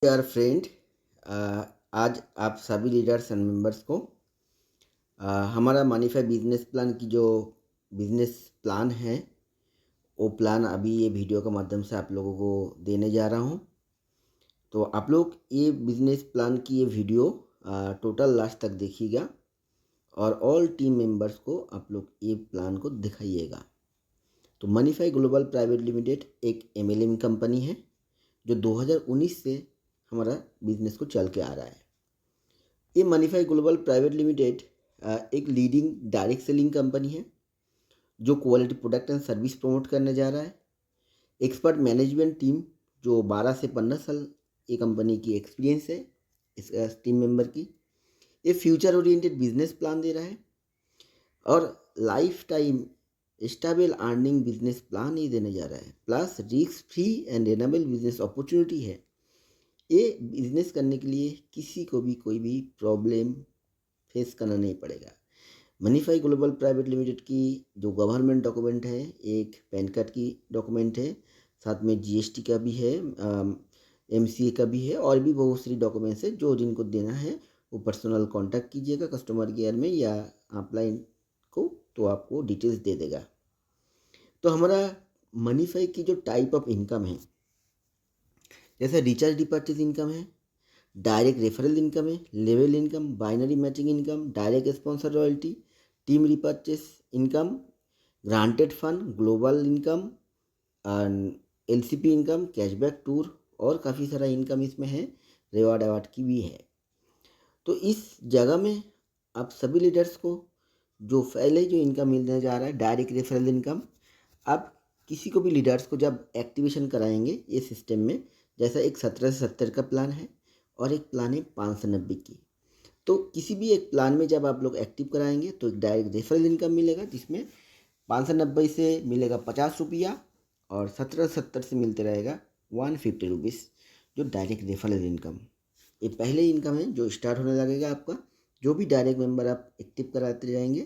Dear friend, आज आप सभी लीडर्स एंड मेंबर्स को हमारा मनीफाई बिजनेस प्लान की जो बिजनेस प्लान है वो प्लान अभी ये वीडियो के माध्यम से आप लोगों को देने जा रहा हूँ। तो आप लोग ये बिजनेस प्लान की ये वीडियो टोटल लास्ट तक देखिएगा और ऑल टीम मेंबर्स को आप लोग ये प्लान को दिखाइएगा। तो मनीफाई ग्लोबल प्राइवेट लिमिटेड एक एमएलएम कंपनी है जो 2019 से हमारा बिजनेस को चल के आ रहा है। ये मनीफाई ग्लोबल प्राइवेट लिमिटेड एक लीडिंग डायरेक्ट सेलिंग कंपनी है जो quality product and service promote करने जा रहा है। एक्सपर्ट मैनेजमेंट टीम जो 12 से 15 साल ये कंपनी की एक्सपीरियंस है इस टीम मेंबर की। ये फ्यूचर ओरिएंटेड बिजनेस प्लान दे रहा है और life time stable earning business plan ही देने जा रहा है, plus risk free and renewable business opportunity है। ये बिजनेस करने के लिए किसी को भी कोई भी प्रॉब्लम फेस करना नहीं पड़ेगा। मनीफाई ग्लोबल प्राइवेट लिमिटेड की जो गवर्नमेंट डॉक्यूमेंट है, एक पैन कार्ड की डॉक्यूमेंट है, साथ में जीएसटी का भी है, एमसीए का भी है और भी बहुत सारी डॉक्यूमेंट्स है जो जिनको देना है वो पर्सनल कांटेक्ट कीजिएगा कस्टमर केयर में या ऑफलाइन को, तो आपको डिटेल्स दे देगा। तो हमारा मनीफाई की जो टाइप ऑफ इनकम है, जैसे रिचार्ज डिपरचेज इनकम है, डायरेक्ट रेफरल इनकम है, level income, binary matching income, direct sponsor royalty, team repurchase income, granted fund, global income, LCP income, cashback tour और काफ़ी सारा इनकम इसमें है, रिवार्ड अवार्ड की भी है। तो इस जगह में आप सभी लीडर्स को जो पहले जो इनकम मिलने जा रहा है डायरेक्ट रेफरल इनकम, आप किसी को भी लीडर्स को जब एक्टिवेशन कराएंगे ये सिस्टम में, जैसा एक 17 से 70 का प्लान है और एक प्लान है 590 की, तो किसी भी एक प्लान में जब आप लोग एक्टिव कराएंगे तो एक डायरेक्ट रेफरल इनकम मिलेगा जिसमें 590 से मिलेगा 50 रुपया और 1770 से मिलते रहेगा 150 रुपीज़ जो डायरेक्ट रेफरल इनकम। ये पहले इनकम है जो स्टार्ट होने लगेगा आपका। जो भी डायरेक्ट मेंबर आप एक्टिव कराते जाएंगे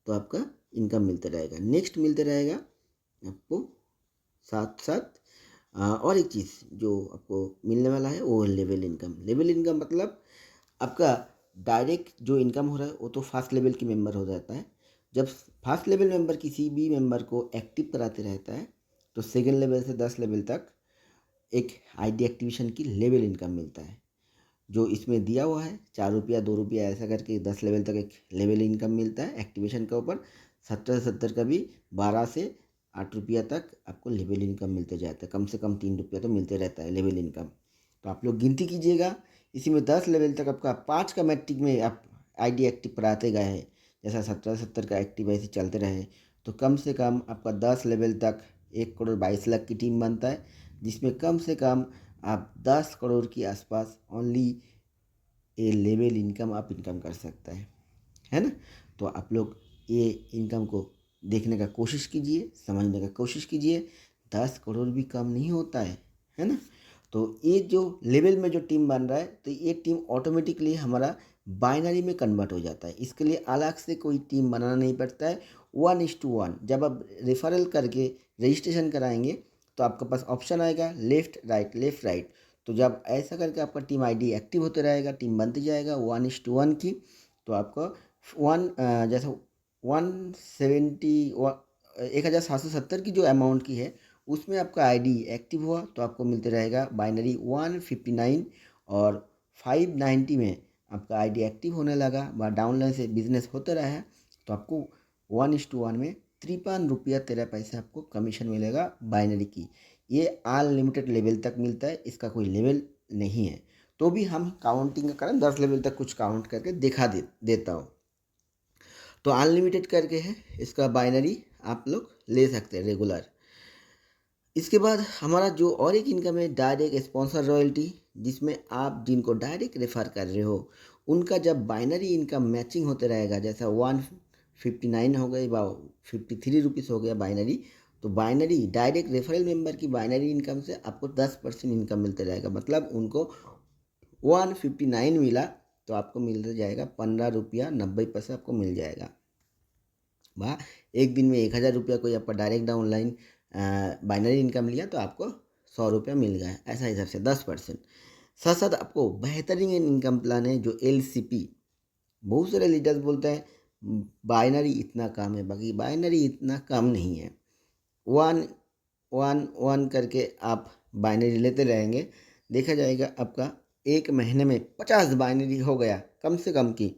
तो आपका इनकम मिलता रहेगा। नेक्स्ट मिलते रहेगा आपको साथ साथ और एक चीज़ जो आपको मिलने वाला है वो लेवल इनकम। लेवल इनकम मतलब आपका डायरेक्ट जो इनकम हो रहा है वो तो फर्स्ट लेवल की मेंबर हो जाता है। जब फर्स्ट लेवल मेंबर किसी भी मेंबर को एक्टिव कराते रहता है तो सेकेंड लेवल से 10 लेवल तक एक आईडी एक्टिवेशन की लेवल इनकम मिलता है जो इसमें दिया हुआ है। 4 रुपया 2 रुपया ऐसा करके 10 लेवल तक एक लेवल इनकम मिलता है एक्टिवेशन के ऊपर। 70 का भी 12 से 8 रुपया तक आपको लेवल इनकम मिलते जाता है। कम से कम 3 रुपया तो मिलते रहता है लेवल इनकम। तो आप लोग गिनती कीजिएगा, इसी में 10 लेवल तक आपका 5 का मैट्रिक में आप आईडी एक्टिव कराते गए हैं, जैसा 70 का एक्टिव ऐसे चलते रहे तो कम से कम आपका 10 लेवल तक 1,22,00,000 की टीम बनता है, जिसमें कम से कम आप 10 करोड़ के आसपास ओनली ये लेवल इनकम आप इनकम कर सकता है ना। तो आप लोग ये इनकम को देखने का कोशिश कीजिए, समझने का कोशिश कीजिए। 10 करोड़ भी कम नहीं होता है ना। तो ये जो लेवल में जो टीम बन रहा है तो ये टीम ऑटोमेटिकली हमारा बाइनरी में कन्वर्ट हो जाता है। इसके लिए अलग से कोई टीम बनाना नहीं पड़ता है। 1:1 जब आप रेफरल करके रजिस्ट्रेशन कराएंगे तो आपके पास ऑप्शन आएगा लेफ़्ट राइट। तो जब ऐसा करके आपका टीम आईडी एक्टिव होते रहेगा, टीम बनती जाएगा 1:1 की, तो आपका जैसा 1770 की जो अमाउंट की है उसमें आपका आईडी एक्टिव हुआ तो आपको मिलते रहेगा बाइनरी 159 और 590 में आपका आईडी एक्टिव होने लगा व डाउनलाइन से बिजनेस होते रहा है तो आपको 1:1 में 53 रुपया 13 पैसे आपको कमीशन मिलेगा बाइनरी की। ये अनलिमिटेड लेवल तक मिलता है, इसका कोई लेवल नहीं है। तो भी हम काउंटिंग का करें 10 लेवल तक कुछ काउंट करके दिखा देता हूँ। तो अनलिमिटेड करके है, इसका बाइनरी आप लोग ले सकते हैं रेगुलर। इसके बाद हमारा जो और एक इनकम है डायरेक्ट स्पॉन्सर रॉयल्टी, जिसमें आप जिनको डायरेक्ट रेफर कर रहे हो उनका जब बाइनरी इनकम मैचिंग होते रहेगा, जैसा 159 हो गई 53 रुपीज़ हो गया बाइनरी, तो बाइनरी डायरेक्ट रेफरल मेंबर की बाइनरी इनकम से आपको 10% इनकम मिलते रहेगा। मतलब उनको 159 मिला तो आपको मिलता जाएगा 15 रुपया 90 पैसे आपको मिल जाएगा। वाह, एक दिन में 1000 रुपया कोई आपका डायरेक्ट ऑनलाइन बाइनरी इनकम लिया तो आपको 100 रुपया मिल गया, ऐसा हिसाब से 10%। साथ साथ आपको बेहतरीन इनकम प्लान है जो LCP। बहुत सारे लीडर्स बोलते हैं बाइनरी इतना काम है, बाकी बाइनरी इतना काम नहीं है। वन वन वन करके आप बाइनरी लेते रहेंगे, देखा जाएगा आपका एक महीने में 50 बाइनरी हो गया कम से कम की,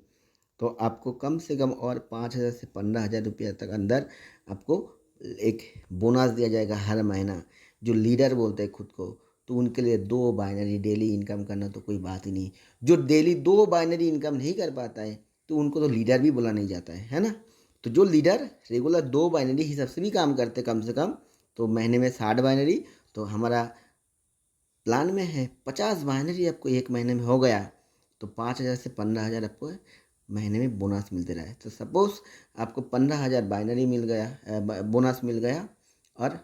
तो आपको कम से कम और 5,000 से 15,000 रुपया तक अंदर आपको एक बोनस दिया जाएगा हर महीना। जो लीडर बोलते हैं खुद को, तो उनके लिए 2 बाइनरी डेली इनकम करना तो कोई बात ही नहीं। जो डेली 2 बाइनरी इनकम नहीं कर पाता है तो उनको तो लीडर भी बोला नहीं जाता है ना। तो जो लीडर रेगुलर 2 बाइनरी हिसाब से भी काम करते कम से कम, तो महीने में 60 बाइनरी, तो हमारा प्लान में है 50 बाइनरी आपको एक महीने में हो गया, तो 5,000 से 15,000 आपको महीने में बोनस मिलते रहे। तो सपोज़ आपको 15,000 बाइनरी मिल गया, बोनस मिल गया, और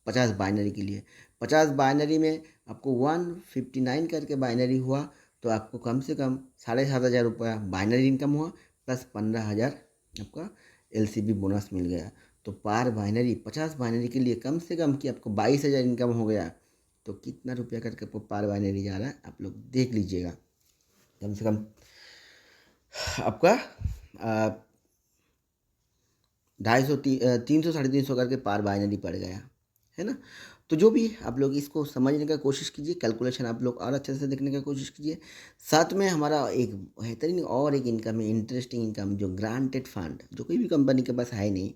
50 बाइनरी के लिए 50 बाइनरी में आपको 159 करके बाइनरी हुआ, तो आपको कम से कम 7,500 रुपया बाइनरी इनकम हुआ, प्लस 15,000 आपका LCP बोनस मिल गया। तो पार बाइनरी 50 बाइनरी के लिए कम से कम कि आपको 22,000 इनकम हो गया। तो कितना रुपया करके आपको पार बाइनरी जा रहा है आप लोग देख लीजिएगा। कम से कम आपका 250 300 350 करके पार बाइनरी पड़ गया है ना। तो जो भी आप लोग इसको समझने का कोशिश कीजिए, कैलकुलेशन आप लोग और अच्छे से देखने का कोशिश कीजिए। साथ में हमारा एक बेहतरीन और एक इनकम है, इंटरेस्टिंग इनकम, जो ग्रांटेड फंड, जो कोई भी कंपनी के पास है नहीं।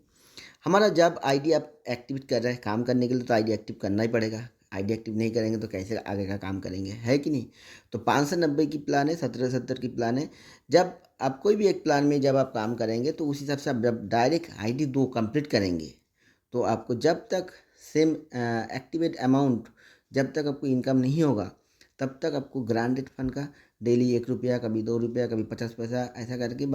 हमारा जब आईडी आप एक्टिवेट कर रहे हैं काम करने के लिए, तो आईडी एक्टिव करना ही पड़ेगा। आईडी एक्टिव नहीं करेंगे तो कैसे आगे का काम करेंगे, है कि नहीं। तो 590 की प्लान है, 1770 की प्लान है। जब आप कोई भी एक प्लान में जब आप काम करेंगे तो उस हिसाब से आप जब डायरेक्ट आईडी 2 कंप्लीट करेंगे, तो आपको जब तक सेम एक्टिवेट अमाउंट, जब तक आपको इनकम नहीं होगा, तब तक आपको ग्रांटेड फंड का डेली 1 रुपया, कभी 2 रुपया, कभी 50 पैसा, ऐसा करके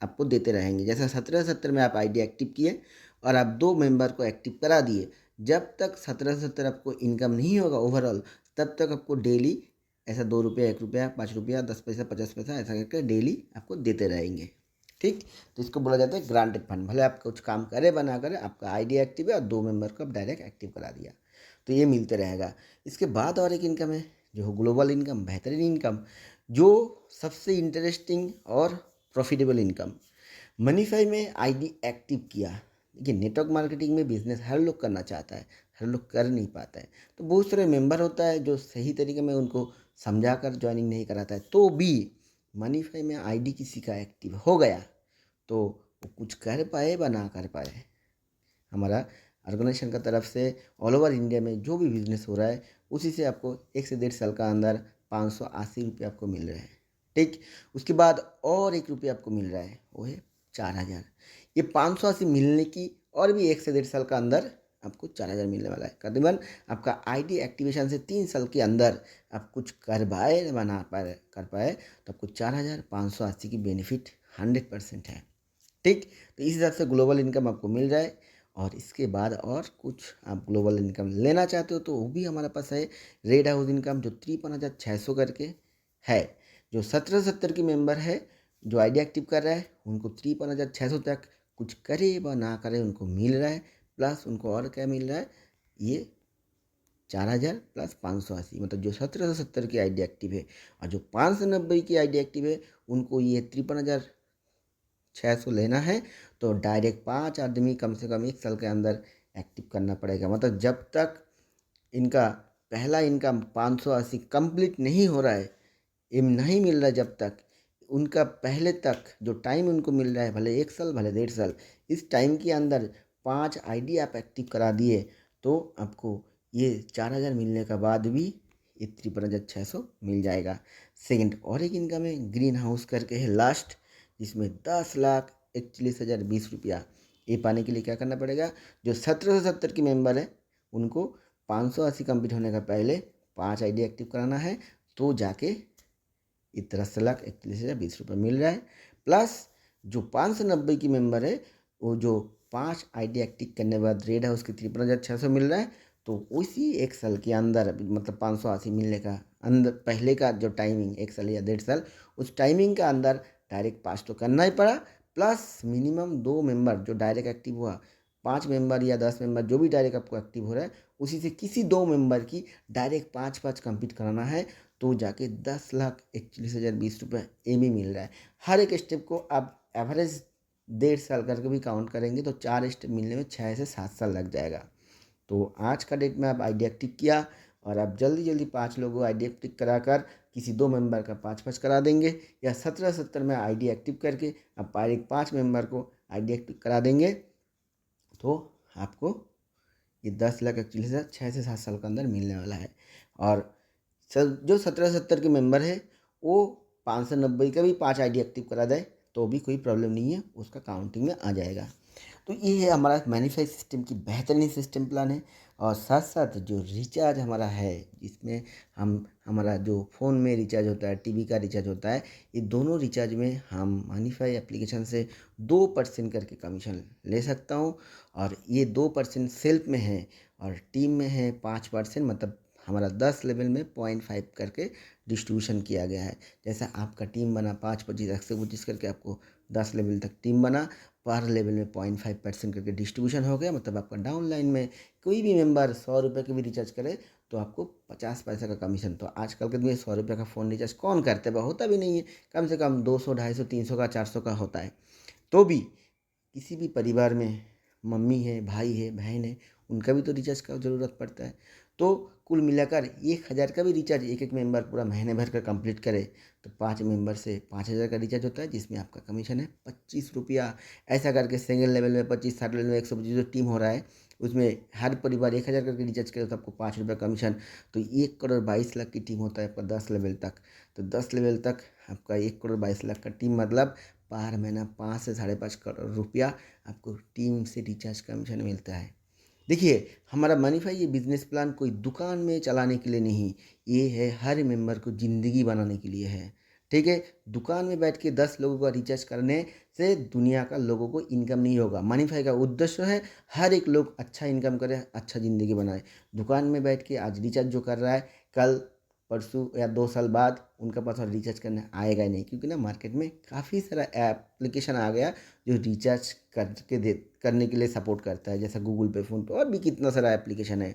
आपको देते रहेंगे। जैसा 1770 में आप आईडी एक्टिव किए और आप 2 मेंबर को एक्टिव करा दिए, जब तक 1770 आपको इनकम नहीं होगा ओवरऑल, तब तक आपको डेली ऐसा 2 रुपया, 1 रुपया, 5 रुपया, 10 पैसा, 50 पैसा, ऐसा करके डेली आपको देते रहेंगे। ठीक, तो इसको बोला जाता है ग्रांटेड फंड। भले आप कुछ काम करे बना करे, आपका आईडी एक्टिव है और 2 मेंबर को आप डायरेक्ट एक्टिव करा दिया, तो ये मिलते रहेगा। इसके बाद और एक इनकम है जो ग्लोबल इनकम, बेहतरीन इनकम, जो सबसे इंटरेस्टिंग और प्रॉफिटेबल इनकम। मनीफाई में आईडी एक्टिव किया। देखिए, नेटवर्क मार्केटिंग में बिजनेस हर लोग करना चाहता है, हर लोग कर नहीं पाता है। तो बहुत सारे मेंबर होता है जो सही तरीके में उनको समझा कर ज्वाइनिंग नहीं कराता है, तो भी मनीफाई में आईडी किसी का एक्टिव हो गया तो वो कुछ कर पाए व ना कर पाए, हमारा ऑर्गेनाइजेशन का तरफ से ऑल ओवर इंडिया में जो भी बिजनेस हो रहा है, उसी से आपको 1 से 1.5 साल का अंदर 580 रुपये आपको मिल रहे हैं। ठीक, उसके बाद और 1 रुपया आपको मिल रहा है, वो है 4,000। ये 580 मिलने की और भी 1 से 1.5 साल का अंदर आपको 4,000 मिलने वाला है। करीबन आपका आईडी एक्टिवेशन से 3 साल के अंदर आप कुछ कर पाए बना पाए कर पाए, तो आपको 4,580 की बेनिफिट 100% है। ठीक, तो इस हिसाब से ग्लोबल इनकम आपको मिल रहा है। और इसके बाद और कुछ आप ग्लोबल इनकम लेना चाहते हो तो वो भी हमारे पास है, रेड हाउस इनकम, जो 53,600 करके है। जो 1770 की मेंबर है, जो आईडी एक्टिव कर रहा है, उनको 53,600 तक कुछ करे व ना करे उनको मिल रहा है। प्लस उनको और क्या मिल रहा है, ये 4,000 प्लस 580, मतलब जो 1770 की आईडी एक्टिव है और जो 590 की आईडी एक्टिव है, उनको ये 53,600 लेना है। तो डायरेक्ट 5 आदमी कम से कम 1 साल के अंदर एक्टिव करना पड़ेगा। मतलब जब तक इनका पहला इनकम 580 कंप्लीट नहीं हो रहा है, ये नहीं मिल रहा है, जब तक उनका पहले तक जो टाइम उनको मिल रहा है, भले 1 साल भले 1.5 साल, इस टाइम के अंदर 5 आईडी आप एक्टिव करा दिए, तो आपको ये 4,000 मिलने के बाद भी ये 53,600 मिल जाएगा। सेकंड और एक इनकम है, ग्रीन हाउस करके है लास्ट, जिसमें 10,41,020 रुपया। ये पाने के लिए क्या करना पड़ेगा, जो 1770 की मेंबर है उनको 580 कंप्लीट होने का पहले 5 आईडी एक्टिव कराना है, तो जाके 10,41,020 रुपये मिल रहा है। प्लस जो 590 की मेंबर है, वो जो 5 आईडी एक्टिव करने के बाद रेड हाउस की 53,600 मिल रहा है, तो उसी 1 साल के अंदर, मतलब 580 मिलने का अंदर पहले का जो टाइमिंग 1 साल या 1.5 साल, उस टाइमिंग का अंदर डायरेक्ट 5 तो करना ही पड़ा। प्लस मिनिमम 2 मेंबर जो डायरेक्ट एक्टिव हुआ, 5 मेंबर या 10 मेंबर जो भी डायरेक्ट आपको एक्टिव हो रहा है, उसी से किसी 2 मेंबर की डायरेक्ट 5-5 कंप्लीट कराना है। तो जाके 10,41,20 ये भी मिल रहा है। हर एक स्टेप को आप एवरेज 1.5 साल करके भी काउंट करेंगे तो 4 स्टेप मिलने में 6 से 7 साल लग जाएगा। तो आज का डेट में आप आईडी एक्टिव किया और आप जल्दी जल्दी 5 लोगों को आईडी एक्टिव कराकर किसी 2 मेंबर का 5-5 करा देंगे, या 17-17 में आईडी एक्टिव करके आप 5 मेंबर को आईडी एक्टिव करा देंगे, तो आपको ये 10,41,000 6 से 7 साल के अंदर मिलने वाला है। और सर जो 17-17 के मेंबर है वो 590 का भी 5 आईडी एक्टिव करा दे तो भी कोई प्रॉब्लम नहीं है, उसका काउंटिंग में आ जाएगा। तो ये है हमारा मैनिफाई सिस्टम की बेहतरीन सिस्टम प्लान है। और साथ साथ जो रिचार्ज हमारा है, जिसमें हम हमारा जो फ़ोन में रिचार्ज होता है, टीवी का रिचार्ज होता है, ये दोनों रिचार्ज में हम मनीफाई एप्लीकेशन से 2% करके कमीशन ले सकता हूँ। और ये 2% सेल्फ में है और टीम में है 5%, मतलब हमारा 10 लेवल में 0.5 करके डिस्ट्रीब्यूशन किया गया है। जैसा आपका टीम बना 5, 25, 125 करके आपको 10 लेवल तक टीम बना, पर लेवल में 0.5% करके डिस्ट्रीब्यूशन हो गया, मतलब आपका डाउन लाइन में कोई भी मेंबर 100 रुपये की भी रिचार्ज करे तो आपको 50 पैसा का कमीशन। तो आजकल के दिन में 100 रुपये का फ़ोन रिचार्ज कौन करते हैं, होता भी नहीं है, कम से कम 200, 250, 300 का, 400 का होता है। तो भी किसी भी परिवार में मम्मी है, भाई है, बहन है, उनका भी तो रिचार्ज का ज़रूरत पड़ता है। तो कुल मिलाकर 1,000 का भी रिचार्ज एक एक मेंबर पूरा महीने भर का कंप्लीट करे तो 5 मेंबर से 5,000 का रिचार्ज होता है, जिसमें आपका कमीशन है 25 रुपया। ऐसा करके सिंगल लेवल में 25, थर्ड लेवल में 125 जो टीम हो रहा है उसमें हर परिवार 1,000 करके रिचार्ज करे तो आपको 5 रुपये कमीशन। तो 1,22,00,000 की टीम होता है आपका 10 लेवल तक। तो 10 लेवल तक आपका 1,22,00,000 का टीम, मतलब पर महीना 5 से 5.5 करोड़ रुपया आपको टीम से रिचार्ज कमीशन मिलता है। देखिए, हमारा मनीफाई ये बिजनेस प्लान कोई दुकान में चलाने के लिए नहीं, ये है हर मेंबर को ज़िंदगी बनाने के लिए है। ठीक है, दुकान में बैठ के 10 लोगों का रिचार्ज करने से दुनिया का लोगों को इनकम नहीं होगा। मनीफाई का उद्देश्य है हर एक लोग अच्छा इनकम करे, अच्छा ज़िंदगी बनाए। दुकान में बैठ के आज रिचार्ज जो कर रहा है, कल परसों या 2 साल बाद उनका पास और रिचार्ज करने आएगा ही नहीं, क्योंकि ना मार्केट में काफ़ी सारा एप्लीकेशन आ गया जो रिचार्ज करने के लिए सपोर्ट करता है, जैसा गूगल पे, फ़ोन पे और भी कितना सारा एप्लीकेशन है।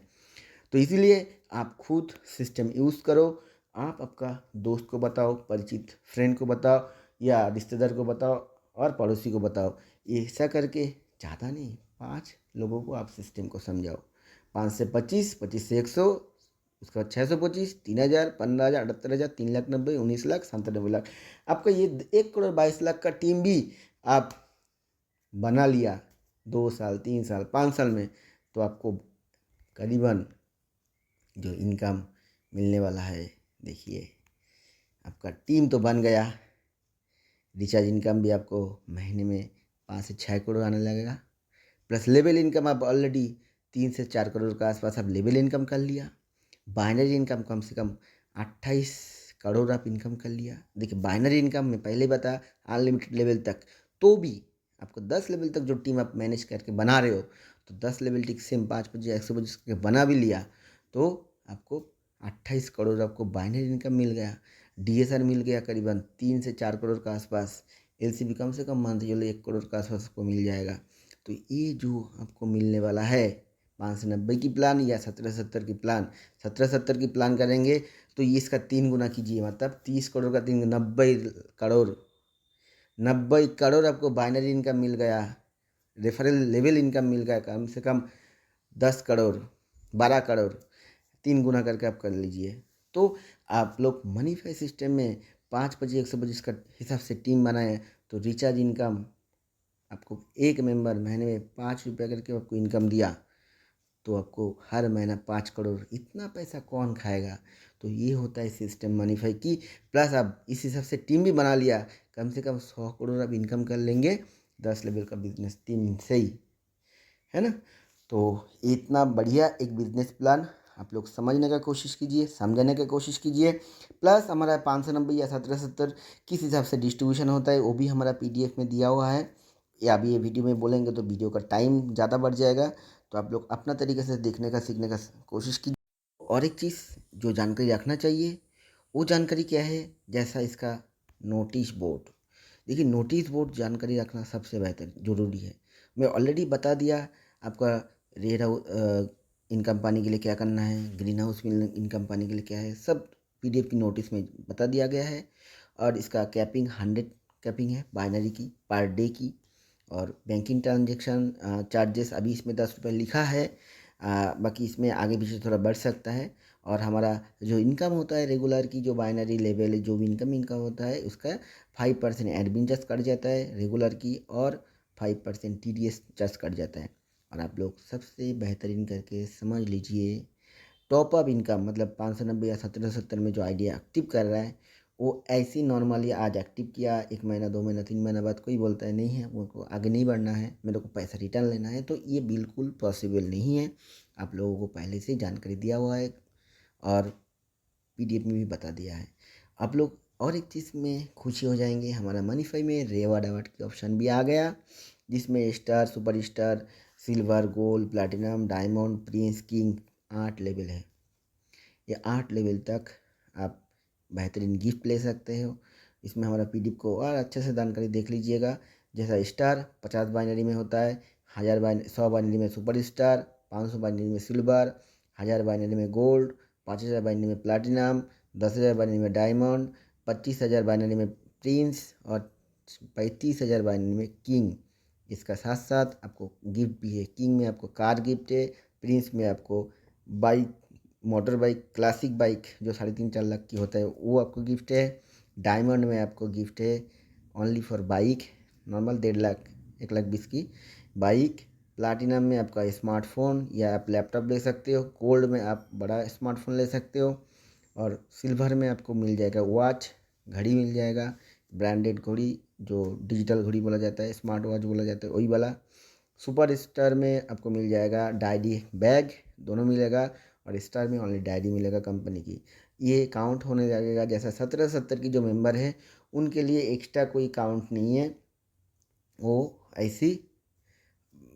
तो इसीलिए आप खुद सिस्टम यूज़ करो। आप आपका दोस्त को बताओ, परिचित फ्रेंड को बताओ, या रिश्तेदार को बताओ और पड़ोसी को बताओ। ऐसा करके ज़्यादा नहीं, 5 लोगों को आप सिस्टम को समझाओ। 5 से 25, 25 से 100, उसके बाद 625, 3,000, 15,000, 78,000, 3,90,000, 19,00,000, 97,00,000। आपका ये 1,22,00,000 का टीम भी आप बना लिया 2 साल, 3 साल, 5 साल में, तो आपको करीबन जो इनकम मिलने वाला है, देखिए आपका टीम तो बन गया, रिचार्ज इनकम भी आपको महीने में 5 से 6 करोड़ आने लगेगा, प्लस लेवल इनकम आप ऑलरेडी 3 से 4 करोड़ के आसपास आप लेवल इनकम कर लिया। बाइनरी इनकम कम से कम 28 करोड़ आप इनकम कर लिया। देखिए, बाइनरी इनकम में पहले बताया अनलिमिटेड लेवल तक, तो भी आपको 10 लेवल तक जो टीम आप मैनेज करके बना रहे हो, तो 10 लेवल टिक सेम 5-25, 125 करके बना भी लिया तो आपको 28 करोड़ आपको बाइनरी इनकम मिल गया। डीएसआर मिल गया करीबन 3 से 4 करोड़ के आसपास। एलसीबी कम से कम मान के चलो 1 करोड़ के आसपास आपको मिल जाएगा। तो ये जो आपको मिलने वाला है 590 की प्लान या 1770 की प्लान, 1770 की प्लान करेंगे तो ये इसका 3 गुना कीजिए, मतलब 30 करोड़ का 3, 90 करोड़। 90 करोड़ आपको बाइनरी इनकम मिल गया, रेफरल लेवल इनकम मिल गया कम से कम 10 करोड़, 12 करोड़, 3 गुना करके आप कर लीजिए। तो आप लोग मनीफाई सिस्टम में 5-25, 125 का हिसाब से टीम बनाएं तो रिचार्ज इनकम आपको एक मेंबर महीने में 5 रुपये करके आपको इनकम दिया तो आपको हर महीना 5 करोड़, इतना पैसा कौन खाएगा। तो ये होता है सिस्टम मनीफाई की। प्लस आप इस हिसाब से टीम भी बना लिया, कम से कम 100 करोड़ आप इनकम कर लेंगे 10 लेवल का बिजनेस टीम से ही, है ना। तो इतना बढ़िया एक बिजनेस प्लान आप लोग समझने का कोशिश कीजिए, समझने की कोशिश कीजिए। प्लस हमारा 590 या 1770 किस हिसाब से डिस्ट्रीब्यूशन होता है वो भी हमारा पीडीएफ में दिया हुआ है, या अभी ये वीडियो में बोलेंगे तो वीडियो का टाइम ज़्यादा बढ़ जाएगा। तो आप लोग अपना तरीके से देखने का, सीखने का कोशिश कीजिए। और एक चीज़ जो जानकारी रखना चाहिए वो जानकारी क्या है, जैसा इसका नोटिस बोर्ड। देखिए, नोटिस बोर्ड जानकारी रखना सबसे बेहतर ज़रूरी है। मैं ऑलरेडी बता दिया आपका रेड हाउस इनकम पाने के लिए क्या करना है, ग्रीन हाउस इनकम पाने के लिए क्या है, सब PDF की नोटिस में बता दिया गया है। और इसका कैपिंग 100 कैपिंग है बाइनरी की पर डे की। और बैंकिंग ट्रांजेक्शन चार्जेस अभी इसमें 10 रुपये लिखा है, बाकी इसमें आगे पीछे थोड़ा बढ़ सकता है। और हमारा जो इनकम होता है रेगुलर की, जो बाइनरी लेवल जो भी इनकम होता है उसका 5% एडमिन चार्ज कट जाता है रेगुलर की, और 5% TDS चार्ज कट जाता है। और आप लोग सबसे बेहतरीन करके समझ लीजिए, टॉप अप इनकम मतलब 590 या 1770 में जो आइडिया एक्टिव कर रहा है वो ऐसे नॉर्मली आज एक्टिव किया, 1 महीना 2 महीना 3 महीना बाद कोई बोलता है नहीं है वो को आगे नहीं बढ़ना है, मेरे को पैसा रिटर्न लेना है, तो ये बिल्कुल पॉसिबल नहीं है। आप लोगों को पहले से जानकारी दिया हुआ है और PDF में भी बता दिया है। आप लोग और एक चीज़ में खुशी हो जाएंगे, हमारा मनीफाई में रिवॉर्ड अवार्ड की ऑप्शन भी आ गया, जिसमें star, super star, silver, gold, platinum, diamond, Prince, king 8 level है। ये 8 लेवल तक आप बेहतरीन गिफ्ट ले सकते हो। इसमें हमारा PDF को और अच्छे से जानकारी देख लीजिएगा। जैसा स्टार 50 बाइनरी में होता है, 100 बाइनरी में सुपर स्टार, 500 बाइनरी में सिल्वर, 1000 बाइनरी में गोल्ड, 5000 बाइनरी में प्लैटिनम, 10,000 बाइनरी में डायमंड, 25,000 बाइनरी में प्रिंस और 35,000 बाइनरी में किंग। इसका साथ साथ आपको गिफ्ट भी है। किंग में आपको कार गिफ्ट है, प्रिंस में आपको bike, motor bike, classic bike जो 3.5-4 लाख की होता है वो आपको गिफ्ट है। डायमंड में आपको गिफ्ट है only for bike, normal 1.5 lakh 1,20,000 की बाइक। प्लाटिनम में आपका स्मार्टफोन या आप लैपटॉप ले सकते हो। गोल्ड में आप बड़ा स्मार्टफोन ले सकते हो। और सिल्वर में आपको मिल जाएगा वॉच, घड़ी मिल जाएगा, ब्रांडेड घड़ी जो डिजिटल घड़ी बोला जाता है, स्मार्ट वॉच बोला जाता है वही वाला। सुपर स्टार में आपको मिल जाएगा डायरी बैग, दोनों मिलेगा। और स्टार में ओनली डायरी मिलेगा कंपनी की। ये काउंट होने लगेगा जैसा 1770 की जो मेंबर है उनके लिए एक्स्ट्रा कोई काउंट नहीं है, वो ऐसी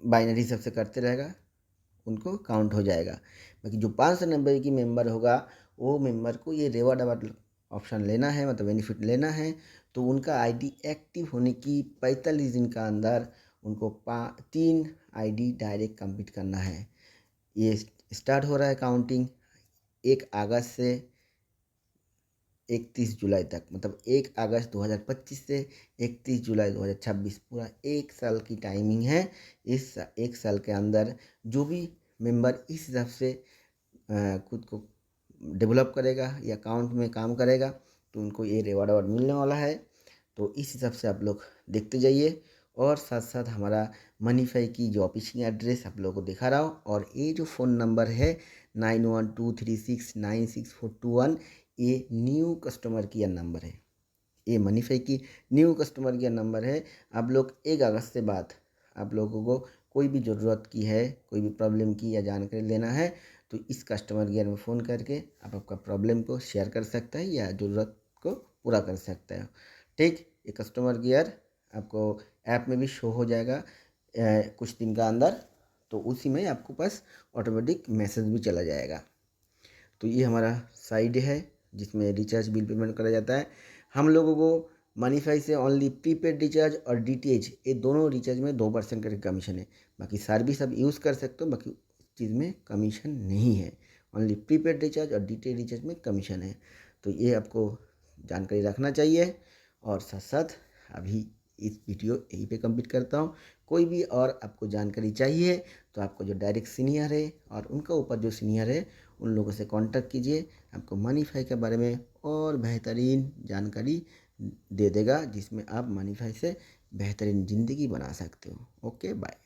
बाइनरी सबसे करते रहेगा, उनको काउंट हो जाएगा। बाकी जो 590 की मेंबर होगा वो मेंबर को ये रिवॉर्ड अवार्ड ऑप्शन लेना है, मतलब बेनिफिट लेना है, तो उनका ID एक्टिव होने की 45 दिन का अंदर उनको 3 ID डायरेक्ट कंप्लीट करना है। ये स्टार्ट हो रहा है काउंटिंग 1 अगस्त से 31 जुलाई तक, मतलब 1 अगस्त 2025 से 31 जुलाई 2026, पूरा 1 साल की टाइमिंग है। इस 1 साल के अंदर जो भी मेंबर इस हिसाब से खुद को डेवलप करेगा या अकाउंट में काम करेगा तो उनको ये रिवॉर्ड अवार्ड मिलने वाला है। तो इस हिसाब से आप लोग देखते जाइए। और साथ साथ हमारा मनीफाई की जो ऑफिशियल एड्रेस आप लोगों को दिखा रहा हूँ, और ये जो फ़ोन नंबर है 9123696421, ये न्यू कस्टमर केयर नंबर है। ये मनीफाई की न्यू कस्टमर केयर नंबर है। आप लोग 1 अगस्त से बाद आप लोगों को कोई भी ज़रूरत की है, कोई भी प्रॉब्लम की या जानकारी लेना है तो इस कस्टमर केयर में फ़ोन करके आप आपका प्रॉब्लम को शेयर कर सकते हैं या ज़रूरत को पूरा कर सकते हैं। ठीक, ये कस्टमर केयर आपको ऐप में भी शो हो जाएगा कुछ दिन का अंदर, तो उसी में आपको पास ऑटोमेटिक मैसेज भी चला जाएगा। तो ये हमारा साइड है जिसमें रिचार्ज बिल पेमेंट करा जाता है। हम लोगों को मनीफाई से ओनली प्रीपेड रिचार्ज और DTH ये दोनों रिचार्ज में 2% का कमीशन है। बाकी सर्विस आप यूज़ कर सकते हो, बाकी चीज़ में कमीशन नहीं है। ओनली प्रीपेड रिचार्ज और DTH रिचार्ज में कमीशन है। तो ये आपको जानकारी रखना चाहिए। और साथ साथ अभी इस वीडियो यहीं पे कंप्लीट करता हूँ। कोई भी और आपको जानकारी चाहिए तो आपको जो डायरेक्ट सीनियर है और उनका ऊपर जो सीनियर है उन लोगों से कांटेक्ट कीजिए, आपको मनीफाई के बारे में और बेहतरीन जानकारी दे देगा, जिसमें आप मनीफाई से बेहतरीन ज़िंदगी बना सकते हो। Okay, bye.